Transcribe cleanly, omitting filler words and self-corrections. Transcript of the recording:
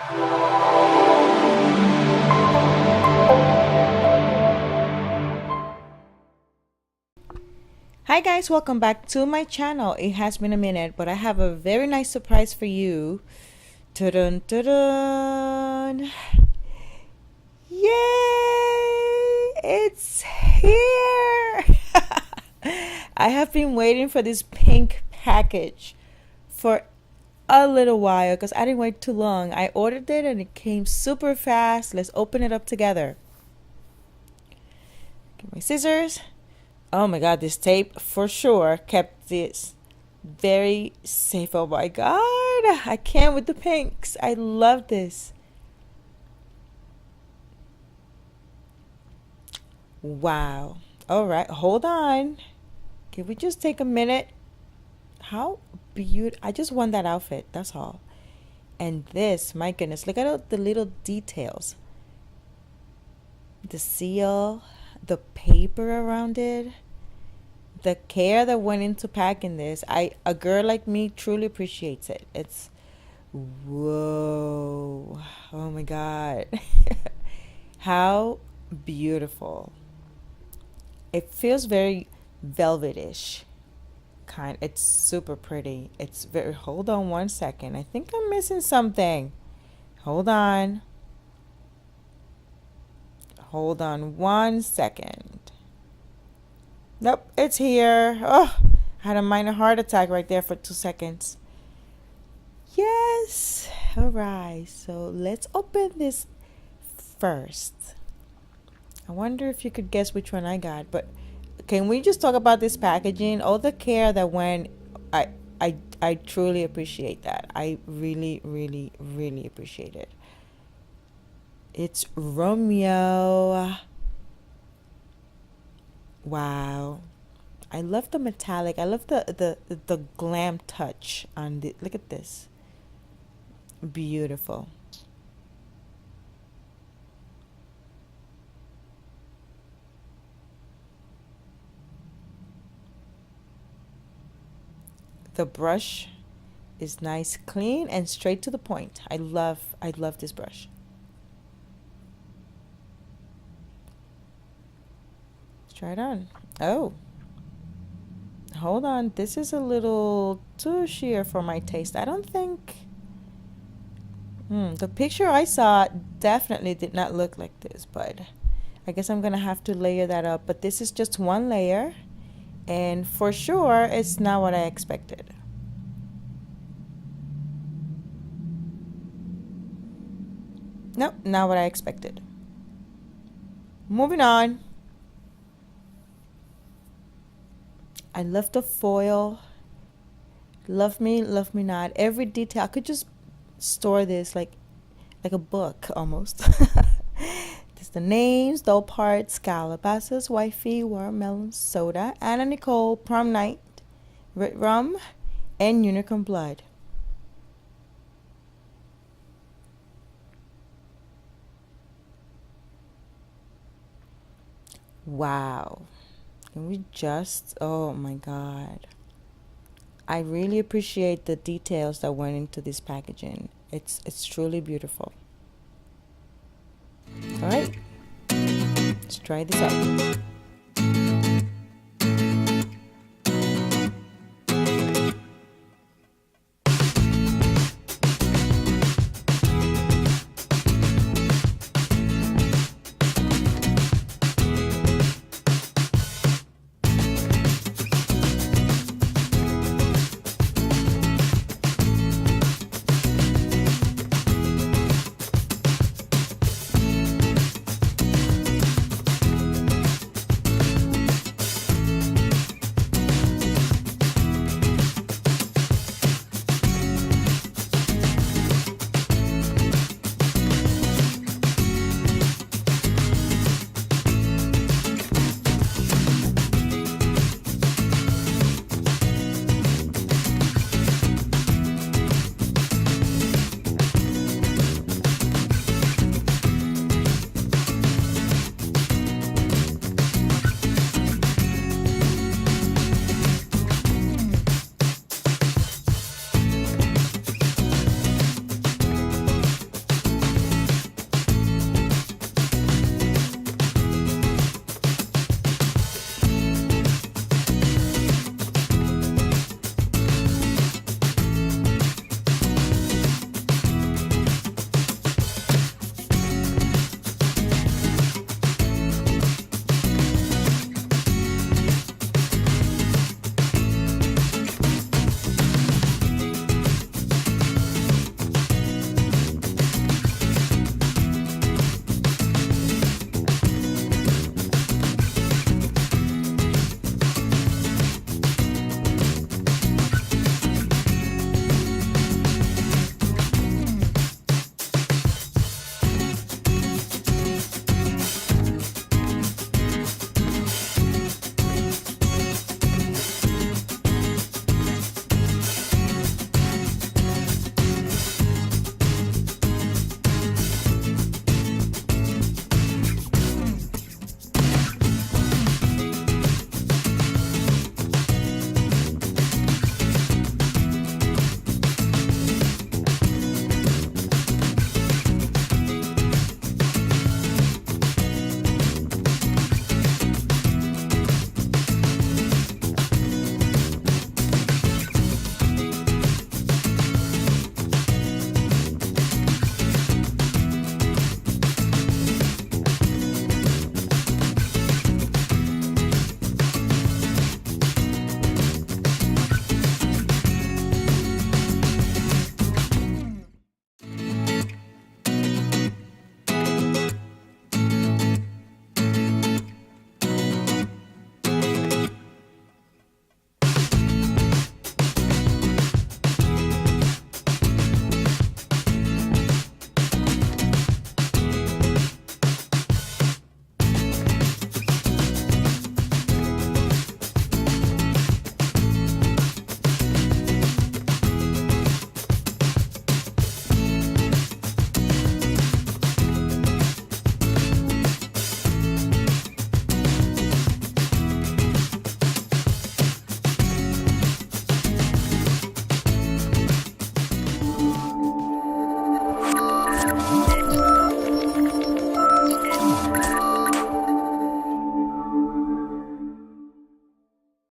Hi guys, welcome back to my channel. It has been a minute, but I have a very nice surprise for you. Ta-dun, ta-dun. Yay! It's here! I have been waiting for this pink package for a little while because I didn't wait too long. I ordered it and it came super fast. Let's open it up together. Get my scissors. Oh my god, this tape for sure kept this very safe. Oh my god, I can't with the pinks. I love this. Wow. All right, hold on. Can we just take a minute? How beautiful. I just want that outfit, that's all. And this, my goodness, look at all the little details. The seal, the paper around it, the care that went into packing this. A girl like me truly appreciates it. It's whoa. Oh my god. How beautiful. It feels very velvetish kind. It's super pretty. It's very, hold on one second. I think I'm missing something. Hold on. Hold on one second. Nope, it's here. Oh, I had a minor heart attack right there for 2 seconds. Yes. All right. So let's open this first. I wonder if you could guess which one I got, but can we just talk about this packaging? All the care that went, I truly appreciate that. I really, really, really appreciate it. It's Romeo. Wow. I love the metallic. I love the glam touch on the, look at this. Beautiful. The brush is nice, clean, and straight to the point. I love this brush. Let's try it on. Oh, hold on. This is a little too sheer for my taste. I don't think. The picture I saw definitely did not look like this, but I guess I'm gonna have to layer that up. But this is just one layer, and for sure it's not what I expected. Nope, not what I expected. Moving on. I love the foil. Love me not. Every detail. I could just store this like a book almost. There's the names, the parts: Calabasas, Wifey, Watermelon Soda, Anna Nicole, Prom Night, Red Rum, and Unicorn Blood. Wow. Can we just, oh my god. I really appreciate the details that went into this packaging. It's truly beautiful. All right. Let's try this out.